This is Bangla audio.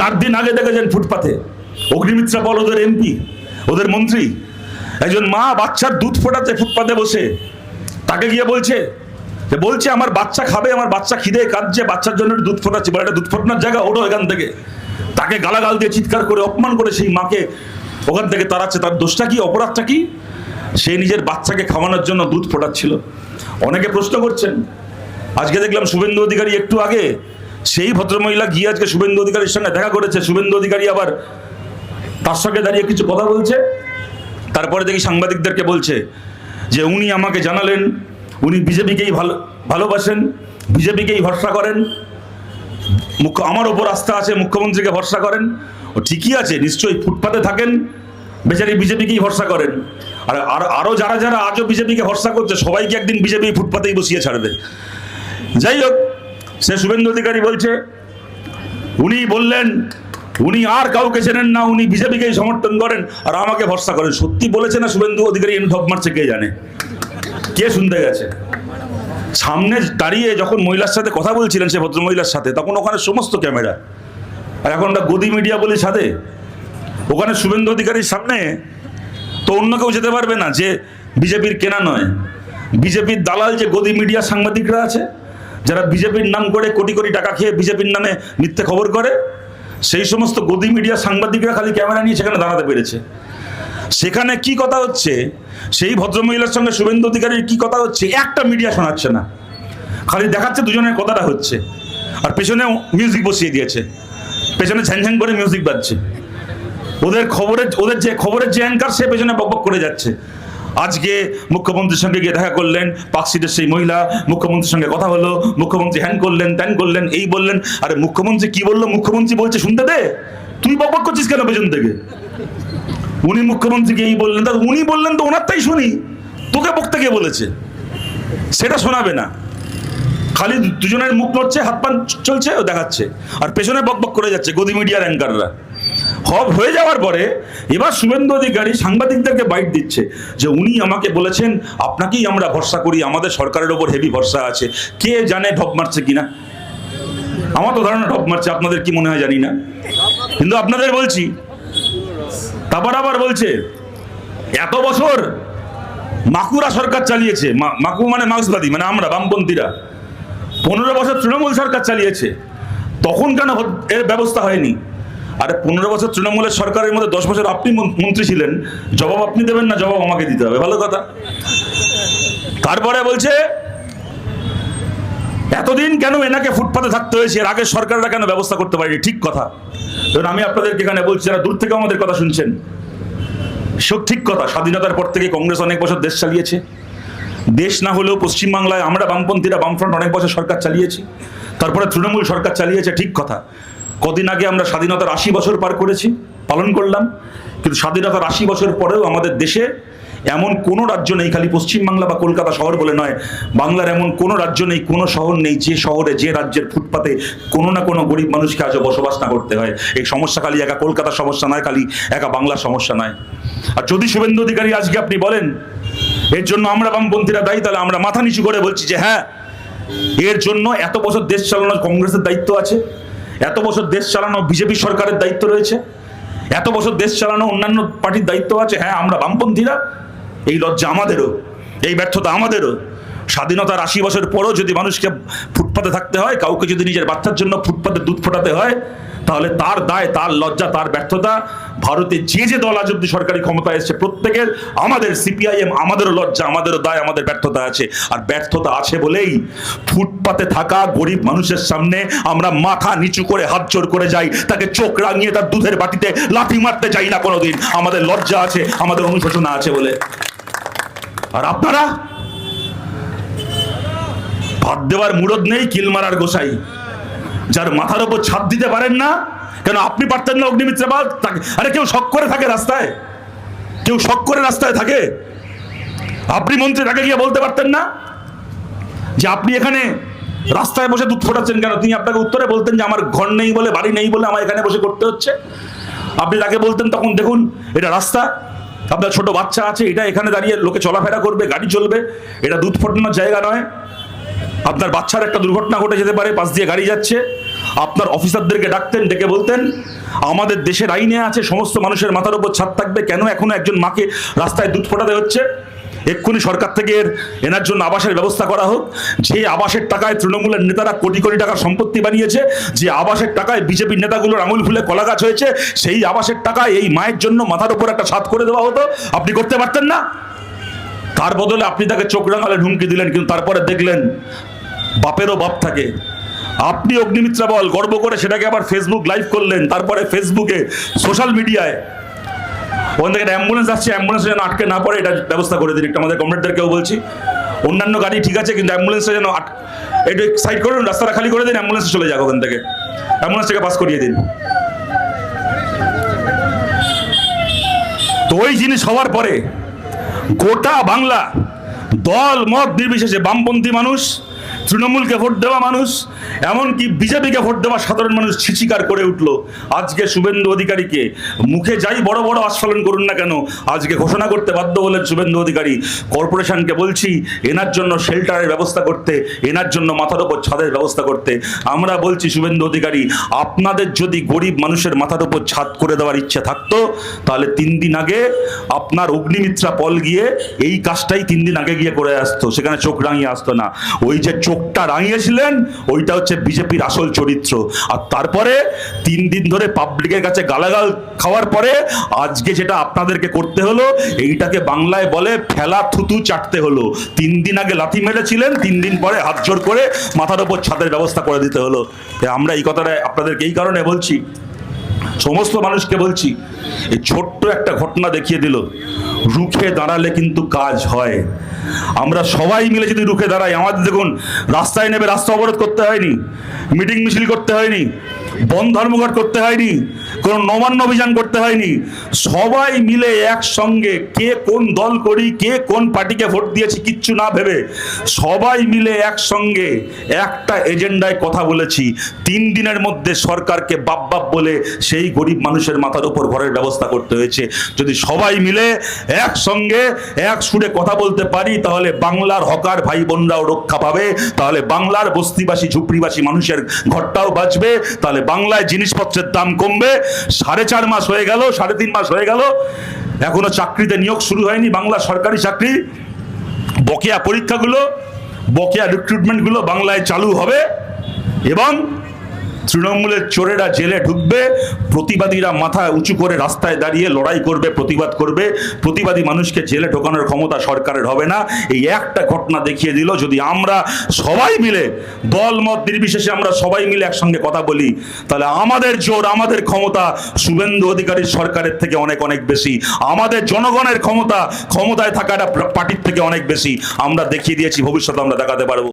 4 দিন আগে দেখেছেন ফুটপাথে অগ্নিমিত্রা পল ওদের এমপি, ওদের মন্ত্রী, একজন মা বাচ্চার দুধ ফোটাচ্ছে ফুটপাথে বসে, তাকে গিয়ে বলছে আমার বাচ্চা খাবে, আমার বাচ্চা খিদে কাঁদছে, বাচ্চার জন্য দুধ ফোটাচ্ছি, বলে এটা দুধ ফোটানোর জায়গা, ওঠো এখান থেকে। তাকে গালাগাল দিয়ে চিৎকার করে অপমান করে সেই মাকে ওখান থেকে তাড়াচ্ছে। তার দোষটা কি, অপরাধটা কি? সে নিজের বাচ্চাকে খাওয়ানোর জন্য দুধ ফোটাচ্ছিল। অনেকে প্রশ্ন করছেন, আজকে দেখলাম শুভেন্দু অধিকারী একটু আগে সেই ভদ্রমহিলা গিয়ে আজকে শুভেন্দু অধিকারীর সঙ্গে দেখা করেছে, শুভেন্দু অধিকারী আবার তার সঙ্গে দাঁড়িয়ে কিছু কথা বলছে। তারপরে দেখি সাংবাদিকদেরকে বলছে যে উনি আমাকে জানালেন উনি বিজেপিকেই ভালোবাসেন, বিজেপিকেই ভরসা করেন, আমার ওপর আস্থা আছে, মুখ্যমন্ত্রীকে ভরসা করেন। ও ঠিকই আছে, নিশ্চয়ই ফুটপাতে থাকেন, বেচারি বিজেপিকেই ভরসা করেন। আর আরো যারা যারা আজও বিজেপিকে ভরসা করছে সবাইকে একদিন বিজেপি ফুটপাতেই বসিয়ে ছাড়বে। যাই হোক, সে শুভেন্দু অধিকারী বলছে উনি বললেন উনি আর কাউকে চেনেন না, উনি বিজেপিকেই সমর্থন করেন আর আমাকে ভরসা করেন। সত্যি বলেছে না শুভেন্দু অধিকারী এমনি ঢপ মারছে কে জানে, কে শুনতে গেছে? সামনে দাঁড়িয়ে যখন মহিলার সাথে কথা বলছিলেন, সে ভদ্র মহিলার সাথে, তখন ওখানে সমস্ত ক্যামেরা, আর এখন গদি মিডিয়া বলে সাথে ওখানে শুভেন্দু অধিকারীর সামনে তো অন্য কেউ যেতে পারবে না যে বিজেপির কেনা নয়। বিজেপির দালাল যে গদি মিডিয়া সাংবাদিকরা আছে, যারা বিজেপির নাম করে কোটি কোটি টাকা খেয়ে বিজেপির নামে মিথ্যে খবর করে, সেই সমস্ত গদি মিডিয়া সাংবাদিকরা খালি ক্যামেরা নিয়ে সেখানে দাঁড়াতে পেরেছে। সেখানে কি কথা হচ্ছে, সেই ভদ্রমহিলার সঙ্গে শুভেন্দু অধিকারীর কি কথা হচ্ছে, একটা মিডিয়া শোনাচ্ছে না, খালি দেখাচ্ছে দুজনের কথাটা হচ্ছে, আর পেছনে মিউজিক বসিয়ে দিয়েছে, পেছনে ঝ্যাং করে মিউজিক বাজছে। ওদের খবরের যে অ্যাঙ্কার সে পেছনে বকবক করে যাচ্ছে। আজকে মুখ্যমন্ত্রীর সঙ্গে গিয়ে দেখা করলেন, পার্কশিটের সেই মহিলা, মুখ্যমন্ত্রীর সঙ্গে কথা হলো, মুখ্যমন্ত্রী হ্যান করলেন, ত্যান করলেন, এই বললেন। আরে মুখ্যমন্ত্রী কি বললো? মুখ্যমন্ত্রী বলছে শুনতে দে, তুই বকবক করছিস কেন পেছন থেকে? উনি মুখ্যমন্ত্রীকে এই বললেন, তা উনি বললেন তো ওনারটাই শুনি, তোকে বকতে কে বলেছে? সেটা শোনাবে না, খালি দুজনের মুখ নড়ছে, হাত পান চলছে, ও দেখাচ্ছে, আর পেছনে বকবক করে যাচ্ছে গদি মিডিয়ার অ্যাঙ্কাররা। হব হয়ে যাওয়ার পরে এবার শুভেন্দু অধিকারী সাংবাদিকদেরকে বাইট দিচ্ছে যে উনি আমাকে বলেছেন আপনাকেই আমরা ভরসা করি, আমাদের সরকারের ওপর হেভি ভরসা আছে। কে জানে ঢপ মারছে কিনা? আমার তো ধারণা ঢপ মারছে, আপনাদের কি মনে হয় জানি না, কিন্তু আপনাদের বলছি। তারপর আবার বলছে এত বছর মাকুরা সরকার চালিয়েছে, মাকু মানে মার্ক্সবাদী, মানে আমরা বামপন্থীরা 15 বছর তৃণমূল সরকার চালিয়েছে, তখন কেন এর ব্যবস্থা হয়নি? আরে 15 বছর তৃণমূলের সরকারের মধ্যে 10 বছর আপনি মন্ত্রী ছিলেন, জবাব আপনি দেবেন না, জবাব আমাকে দিতে হবে, ভালো কথা। তারপরে বলছে এতদিন কেন এনাকে ফুটপাতে থাকতে হয়েছে, এর আগের সরকাররা কেন ব্যবস্থা করতে পারেনি? ঠিক কথা। ধরুন আমি আপনাদেরকে এখানে বলছি, যারা দূর থেকে আমাদের কথা শুনছেন, সব ঠিক কথা। স্বাধীনতার পর থেকে কংগ্রেস অনেক বছর দেশ চালিয়েছে, দেশ না হলেও পশ্চিমবাংলায় আমরা বামপন্থীরা, বামফ্রন্ট অনেক বছর সরকার চালিয়েছি, তারপরে তৃণমূল সরকার চালিয়েছে, ঠিক কথা। কদিন আগে আমরা স্বাধীনতার 80 বছর পালন করলাম, কিন্তু স্বাধীনতার 80 বছর পরেও আমাদের দেশে এমন কোনো রাজ্য নেই, খালি পশ্চিমবাংলা বা কলকাতা শহর বলে নয়, বাংলার এমন কোনো রাজ্য নেই, কোনো শহর নেই যে শহরে, যে রাজ্যের ফুটপাতে কোনো না কোনো গরিব মানুষকে আজও বসবাস না করতে হয়। এই সমস্যা খালি একা কলকাতার সমস্যা নয়, খালি একা বাংলার সমস্যা নয়। আর যদি শুভেন্দু অধিকারী আজকে আপনি বলেন এর জন্য আমরা বামপন্থীরা দায়ী, তাহলে আমরা মাথা নিচু করে বলছি যে হ্যাঁ, এর জন্য এত বছর দেশ চালানোর কংগ্রেসের দায়িত্ব আছে, এত বছর দেশ চালানো বিজেপি সরকারের দায়িত্ব রয়েছে, এত বছর দেশ চালানো অন্যান্য পার্টির দায়িত্ব আছে। হ্যাঁ, আমরা বামপন্থীরা, এই লজ্জা আমাদেরও, এই ব্যর্থতা আমাদেরও। স্বাধীনতার 80 বছর পরও যদি মানুষকে ফুটপাতে থাকতে হয়, কাউকে যদি নিজের বাচ্চার জন্য ফুটপাতে দুধ ফোটাতে হয়, তাহলে তার দায়, তার লজ্জা, তার ব্যর্থতা ভারতে যে দল আজ অব্দি সরকারি ক্ষমতায় এসেছে প্রত্যেকের, আমাদের সিপিআইএম, আমাদেরও লজ্জা, আমাদেরও দায়, আমাদের ব্যর্থতা আছে। আর ব্যর্থতা আছে বলেই ফুটপাতে থাকা গরিব মানুষের সামনে আমরা মাথা নিচু করে হাত জোর করে যাই, তাকে চোখ রাঙিয়ে তার দুধের বাটিতে লাথি মারতে যাই না কোনোদিন। আমাদের লজ্জা আছে, আমাদের অনুশোচনা আছে বলে। আর আপনারা ভাত দেওয়ার মুরদ নেই, কিল মারার গোসাই, যার মাথার উপর ছাদ দিতে পারেন না। কেন আপনি পারতেন না অগ্নিমিত্রা বাদ? আরে কেউ শখ করে থাকে রাস্তায়, কেউ শখ করে রাস্তায় থাকে, আপনি মন্ত্রী তাকে গিয়ে বলতে পারতেন না যে আপনি এখানে রাস্তায় বসে দুধ ফোটাচ্ছেন কেন? তিনি আপনাকে উত্তরে বলতেন যে আমার ঘর নেই বলে, বাড়ি নেই বলে আমার এখানে বসে করতে হচ্ছে। আপনি তাকে বলতেন তখন দেখুন এটা রাস্তা, আপনার ছোট বাচ্চা আছে, এটা এখানে দাঁড়িয়ে লোকে চলাফেরা করবে, গাড়ি চলবে, এটা দুধ ফোটানোর জায়গা নয়। আপনার বাচ্চার একটা দুর্ঘটনা ঘটে যেতে পারে, পাশ দিয়ে গাড়ি যাচ্ছে, আপনার অফিসারদেরকে ডাকতেন, ডেকে বলতেন আমাদের দেশের আইনে আছে সমস্ত মানুষের মাথার উপর ছাদ থাকবে, কেন এখনো একজন মাকে রাস্তায় দুধ ফোটাতে হচ্ছে? এক্ষুনি সরকার থেকে এনার জন্য আবাসের ব্যবস্থা করা হোক। যে আবাসের টাকায় তৃণমূলের নেতারা কোটি কোটি টাকার সম্পত্তি বানিয়েছে, যে আবাসের টাকায় বিজেপির নেতাগুলোর আঙুল ফুলে কলা গাছ হয়েছে, সেই আবাসের টাকায় এই মায়ের জন্য মাথার উপর একটা ছাদ করে দেওয়া হতো। আপনি করতে পারতেন না? তার বদলে আপনি তাকে চোখ রাঙালে হুমকি দিলেন, কিন্তু তারপরে দেখলেন বাপেরও বাপ থাকে। আপনি অগ্নিমিত্রা বল গর্ব করে সেটাকে আবার ফেসবুক লাইভ করলেন, তারপরে ফেসবুকে সোশ্যাল মিডিয়ায় ওখান থেকে অ্যাম্বুলেন্স আসছে, অ্যাম্বুলেন্স যেন আটকে না পড়ে এটা ব্যবস্থা করে দিন। একটু আমাদের কমরেডদেরকেও বলছি, অন্যান্য গাড়ি ঠিক আছে, কিন্তু অ্যাম্বুলেন্সটা যেন একটু সাইড করুন, রাস্তাটা খালি করে দিন, অ্যাম্বুলেন্স চলে যাক ওখান থেকে, অ্যাম্বুলেন্সটাকে পাস করিয়ে দিন। তো ওই জিনিস হওয়ার পরে গোটা বাংলা দল মত নির্বিশেষে বামপন্থী মানুষ, তৃণমূলকে ভোট দেওয়া মানুষ, এমনকি বিজেপিকে ভোট দেওয়া সাধারণ মানুষ ছিচিকার করে উঠল। আজকে শুভেন্দু অধিকারীকে মুখে যাই বড় বড় আস্ফালন করুন না কেন, আজকে ঘোষণা করতে বাধ্য হলেন শুভেন্দু অধিকারী। কর্পোরেশনকে বলছি এনার জন্য শেল্টারের ব্যবস্থা করতে, এনার জন্য মাথার উপর ছাদের ব্যবস্থা করতে। আমরা বলছি শুভেন্দু অধিকারী, আপনাদের যদি গরিব মানুষের মাথার উপর ছাদ করে দেওয়ার ইচ্ছে থাকতো, তাহলে 3 দিন আগে আপনার অগ্নিমিত্রা পল গিয়ে এই কাজটাই 3 দিন আগে গিয়ে করে আসতো, সেখানে চোখ রাঙিয়ে আসতো না। ওই যে চোখটা রাঙিয়েছিলেন ওইটা হচ্ছে বিজেপির আসল চরিত্র। আর তারপরে 3 দিন ধরে পাবলিকের কাছে গালাগাল খাওয়ার পরে আজকে যেটা আপনাদেরকে করতে হলো, এইটাকে বাংলায় বলে ফেলা থুতু চাটতে হলো। 3 দিন আগে লাথি মেরেছিলেন, 3 দিন পরে হাত জোর করে মাথার উপর ছাদের ব্যবস্থা করে দিতে হলো। আমরা এই কথাটা আপনাদেরকে এই কারণে বলছি, সমস্ত মানুষকে বলছি, এই ছোট্ট একটা ঘটনা দেখিয়ে দিল রুখে দাঁড়ালে কিন্তু কাজ হয়। আমরা সবাই মিলে যদি রুখে দাঁড়াই, আমাদের দেখুন রাস্তায় নেবে রাস্তা অবরোধ করতে হয়নি, মিটিং মিছিল করতে হয়নি, বন ধর্মঘট করতে হয়নি, কোনো নবান্ন অভিযান করতে হয়নি। সবাই মিলে একসঙ্গে, কে কোন দল করি, কে কোন পার্টিকে ভোট দিয়েছি কিচ্ছু না ভেবে সবাই মিলে একসঙ্গে একটা এজেন্ডায় কথা বলেছি। 3 দিনের মধ্যে সরকারকে বাপ বাপ বলে সেই গরিব মানুষের মাথার উপর ঘরের ব্যবস্থা করতে হয়েছে। যদি সবাই মিলে একসঙ্গে এক সুরে কথা বলতে পারি, তাহলে বাংলার হকার ভাই বোনরাও রক্ষা পাবে, তাহলে বাংলার বস্তিবাসী ঝুপড়িবাসী মানুষের ঘরটাও বাঁচবে, তাহলে বাংলায় জিনিসপত্রের দাম কমবে। 4.5 মাস হয়ে গেল, 3.5 মাস হয়ে গেল, এখনো চাকরিতে নিয়োগ শুরু হয়নি। বাংলা সরকারি চাকরি বকেয়া পরীক্ষাগুলো, বকেয়া রিক্রুটমেন্টগুলো বাংলায় চালু হবে এবং তৃণমূলের চোরেরা জেলে ঢুকবে, প্রতিবাদীরা মাথা উঁচু করে রাস্তায় দাঁড়িয়ে লড়াই করবে, প্রতিবাদ করবে। প্রতিবাদী মানুষকে জেলে ঢোকানোর ক্ষমতা সরকারের হবে না। এই একটা ঘটনা দেখিয়ে দিল, যদি আমরা সবাই মিলে দল মত নির্বিশেষে আমরা সবাই মিলে একসঙ্গে কথা বলি, তাহলে আমাদের জোর, আমাদের ক্ষমতা শুভেন্দু অধিকারীর সরকারের থেকে অনেক অনেক বেশি। আমাদের জনগণের ক্ষমতা ক্ষমতায় থাকা একটা পার্টির থেকে অনেক বেশি। আমরা দেখিয়ে দিয়েছি, ভবিষ্যতে আমরা দেখাতে পারবো।